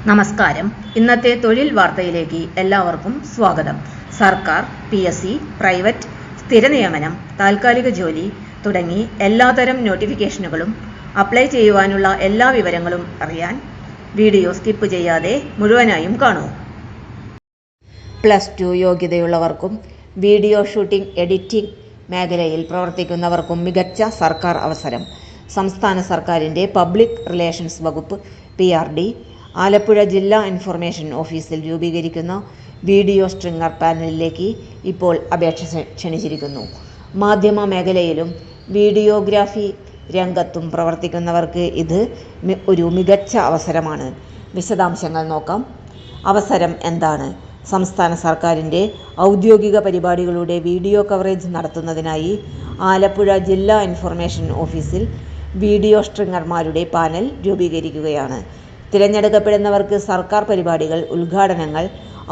നമസ്കാരം. ഇന്നത്തെ തൊഴിൽ വാർത്തയിലേക്ക് എല്ലാവർക്കും സ്വാഗതം. സർക്കാർ, PSC, പ്രൈവറ്റ്, സ്ഥിര നിയമനം, താൽക്കാലിക ജോലി തുടങ്ങി എല്ലാതരം നോട്ടിഫിക്കേഷനുകളും അപ്ലൈ ചെയ്യുവാനുള്ള എല്ലാ വിവരങ്ങളും അറിയാൻ വീഡിയോ സ്കിപ്പ് ചെയ്യാതെ മുഴുവനായും കാണൂ. +2 യോഗ്യതയുള്ളവർക്കും വീഡിയോ ഷൂട്ടിംഗ്, എഡിറ്റിംഗ് മേഖലയിൽ പ്രവർത്തിക്കുന്നവർക്കും മികച്ച സർക്കാർ അവസരം. സംസ്ഥാന സർക്കാരിൻ്റെ പബ്ലിക് റിലേഷൻസ് വകുപ്പ് PRD ആലപ്പുഴ ജില്ലാ ഇൻഫർമേഷൻ ഓഫീസിൽ രൂപീകരിക്കുന്ന വീഡിയോ സ്ട്രിങ്ങർ പാനലിലേക്ക് ഇപ്പോൾ അപേക്ഷ ക്ഷണിച്ചിരിക്കുന്നു. മാധ്യമ മേഖലയിലും വീഡിയോഗ്രാഫി രംഗത്തും പ്രവർത്തിക്കുന്നവർക്ക് ഇത് ഒരു മികച്ച അവസരമാണ്. വിശദാംശങ്ങൾ നോക്കാം. അവസരം എന്താണ്? സംസ്ഥാന സർക്കാരിൻ്റെ ഔദ്യോഗിക പരിപാടികളുടെ വീഡിയോ കവറേജ് നടത്തുന്നതിനായി ആലപ്പുഴ ജില്ലാ ഇൻഫർമേഷൻ ഓഫീസിൽ വീഡിയോ സ്ട്രിങ്ങർമാരുടെ പാനൽ രൂപീകരിക്കുകയാണ്. തിരഞ്ഞെടുക്കപ്പെടുന്നവർക്ക് സർക്കാർ പരിപാടികൾ, ഉദ്ഘാടനങ്ങൾ,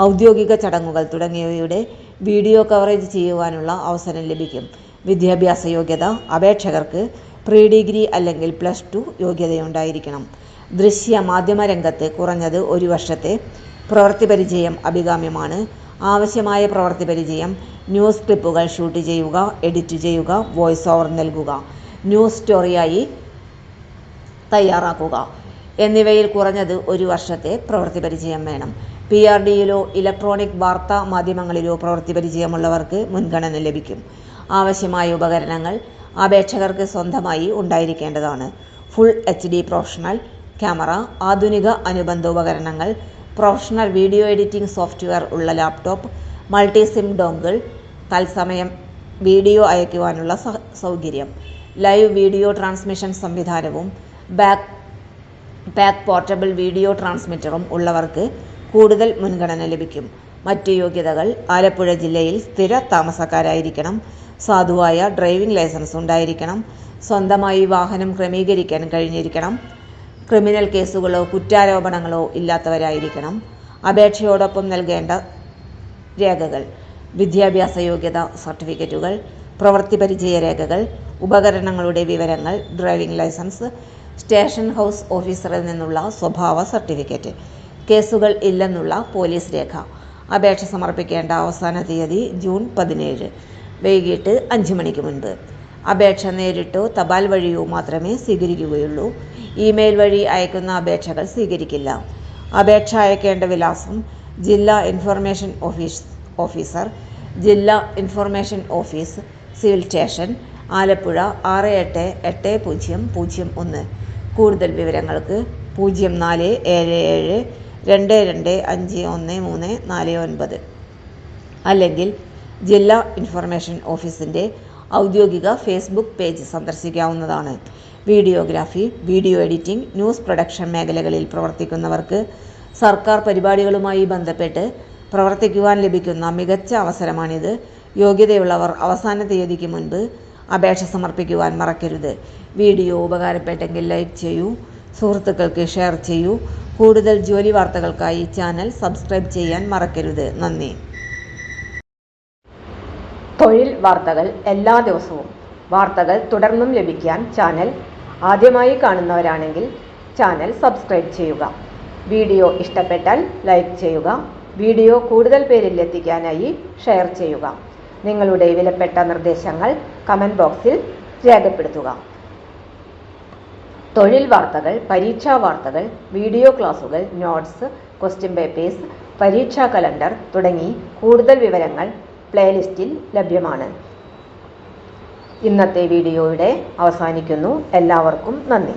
ഔദ്യോഗിക ചടങ്ങുകൾ തുടങ്ങിയവയുടെ വീഡിയോ കവറേജ് ചെയ്യുവാനുള്ള അവസരം ലഭിക്കും. വിദ്യാഭ്യാസ യോഗ്യത: അപേക്ഷകർക്ക് പ്രീ ഡിഗ്രി അല്ലെങ്കിൽ +2 യോഗ്യതയുണ്ടായിരിക്കണം. ദൃശ്യ മാധ്യമ രംഗത്ത് കുറഞ്ഞത് 1 വർഷത്തെ പ്രവൃത്തി പരിചയം അഭികാമ്യമാണ്. ആവശ്യമായ പ്രവൃത്തി പരിചയം: ന്യൂസ് ക്ലിപ്പുകൾ ഷൂട്ട് ചെയ്യുക, എഡിറ്റ് ചെയ്യുക, വോയിസ് ഓവർ നൽകുക, ന്യൂസ് സ്റ്റോറിയായി തയ്യാറാക്കുക എന്നിവയിൽ കുറഞ്ഞത് 1 വർഷത്തെ പ്രവൃത്തി പരിചയം വേണം. PRDയിലോ ഇലക്ട്രോണിക് വാർത്താ മാധ്യമങ്ങളിലോ പ്രവൃത്തി പരിചയമുള്ളവർക്ക് മുൻഗണന ലഭിക്കും. ആവശ്യമായ ഉപകരണങ്ങൾ അപേക്ഷകർക്ക് സ്വന്തമായി ഉണ്ടായിരിക്കേണ്ടതാണ്. ഫുൾ HD പ്രൊഫഷണൽ ക്യാമറ, ആധുനിക അനുബന്ധ ഉപകരണങ്ങൾ, പ്രൊഫഷണൽ വീഡിയോ എഡിറ്റിംഗ് സോഫ്റ്റ്വെയർ ഉള്ള ലാപ്ടോപ്പ്, മൾട്ടി സിം ഡോങ്കിൾ, തത്സമയം വീഡിയോ അയക്കുവാനുള്ള സൗകര്യം, ലൈവ് വീഡിയോ ട്രാൻസ്മിഷൻ സംവിധാനവും ബാക്ക് പോർട്ടബിൾ വീഡിയോ ട്രാൻസ്മിറ്ററും ഉള്ളവർക്ക് കൂടുതൽ മുൻഗണന ലഭിക്കും. മറ്റ് യോഗ്യതകൾ: ആലപ്പുഴ ജില്ലയിൽ സ്ഥിര താമസക്കാരായിരിക്കണം. സാധുവായ ഡ്രൈവിംഗ് ലൈസൻസ് ഉണ്ടായിരിക്കണം. സ്വന്തമായി വാഹനം ക്രമീകരിക്കാൻ കഴിഞ്ഞിരിക്കണം. ക്രിമിനൽ കേസുകളോ കുറ്റാരോപണങ്ങളോ ഇല്ലാത്തവരായിരിക്കണം. അപേക്ഷയോടൊപ്പം നൽകേണ്ട രേഖകൾ: വിദ്യാഭ്യാസ യോഗ്യത സർട്ടിഫിക്കറ്റുകൾ, പ്രവൃത്തി പരിചയ രേഖകൾ, ഉപകരണങ്ങളുടെ വിവരങ്ങൾ, ഡ്രൈവിംഗ് ലൈസൻസ്, സ്റ്റേഷൻ ഹൗസ് ഓഫീസറിൽ നിന്നുള്ള സ്വഭാവ സർട്ടിഫിക്കറ്റ്, കേസുകൾ ഇല്ലെന്നുള്ള പോലീസ് രേഖ. അപേക്ഷ സമർപ്പിക്കേണ്ട അവസാന തീയതി ജൂൺ 17 വൈകിട്ട് 5 മണിക്ക് മുൻപ്. അപേക്ഷ നേരിട്ടോ തപാൽ വഴിയോ മാത്രമേ സ്വീകരിക്കുകയുള്ളൂ. ഇമെയിൽ വഴി അയക്കുന്ന അപേക്ഷകൾ സ്വീകരിക്കില്ല. അപേക്ഷ അയക്കേണ്ട വിലാസം: ജില്ലാ ഇൻഫർമേഷൻ ഓഫീസർ, ജില്ലാ information office, civil station, Alappuzha 688001. കൂടുതൽ വിവരങ്ങൾക്ക് 0477 225139 അല്ലെങ്കിൽ ജില്ലാ ഇൻഫർമേഷൻ ഓഫീസിൻ്റെ ഔദ്യോഗിക ഫേസ്ബുക്ക് പേജ് സന്ദർശിക്കാവുന്നതാണ്. Videography, video editing, news production മേഖലകളിൽ പ്രവർത്തിക്കുന്നവർക്ക് സർക്കാർ പരിപാടികളുമായി ബന്ധപ്പെട്ട് പ്രവർത്തിക്കുവാൻ ലഭിക്കുന്ന മികച്ച അവസരമാണിത്. യോഗ്യതയുള്ളവർ അവസാന തീയതിക്ക് മുൻപ് അപേക്ഷ സമർപ്പിക്കുവാൻ മറക്കരുത്. വീഡിയോ ഉപകാരപ്പെട്ടെങ്കിൽ ലൈക്ക് ചെയ്യൂ, സുഹൃത്തുക്കൾക്ക് ഷെയർ ചെയ്യൂ. കൂടുതൽ ജോലി വാർത്തകൾക്കായി ചാനൽ സബ്സ്ക്രൈബ് ചെയ്യാൻ മറക്കരുത്. നന്ദി. തൊഴിൽ വാർത്തകൾ എല്ലാ ദിവസവും വാർത്തകൾ തുടർന്നും ലഭിക്കാൻ ചാനൽ ആദ്യമായി കാണുന്നവരാണെങ്കിൽ ചാനൽ സബ്സ്ക്രൈബ് ചെയ്യുക. വീഡിയോ ഇഷ്ടപ്പെട്ടാൽ ലൈക്ക് ചെയ്യുക. വീഡിയോ കൂടുതൽ പേരിൽ എത്തിക്കാനായി ഷെയർ ചെയ്യുക. നിങ്ങളുടെ വിലപ്പെട്ട നിർദ്ദേശങ്ങൾ കമൻറ്റ് ബോക്സിൽ രേഖപ്പെടുത്തുക. തൊഴിൽ വാർത്തകൾ, പരീക്ഷാ വാർത്തകൾ, വീഡിയോ ക്ലാസുകൾ, നോട്ട്സ്, ക്വസ്റ്റ്യൻ പേപ്പേഴ്സ്, പരീക്ഷാ കലണ്ടർ തുടങ്ങി കൂടുതൽ വിവരങ്ങൾ പ്ലേലിസ്റ്റിൽ ലഭ്യമാണ്. ഇന്നത്തെ വീഡിയോയുടെ അവസാനിക്കുന്നു. എല്ലാവർക്കും നന്ദി.